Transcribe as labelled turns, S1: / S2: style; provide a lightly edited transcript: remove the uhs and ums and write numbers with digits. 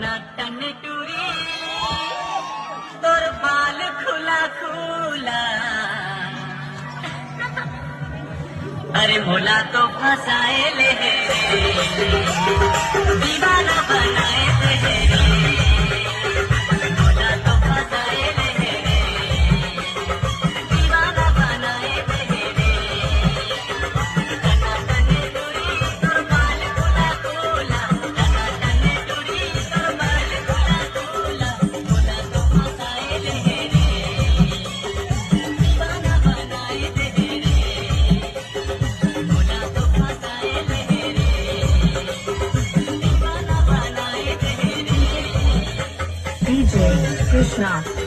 S1: टन टूरी तोर बाल खुला खुला अरे भोला तो फंसाए ले दीवाना बनाए ले भोला तो फंसाए ले दीवाना बनाए ले टना टन टूरी तोर बाल खुला खुला टना टन टूरी तोर बाल खुला खुला भोला तो फंसाए ले दीवाना बनाए ले भोला तो फंसाए ले दीवाना बनाए ले
S2: DJ Krishna.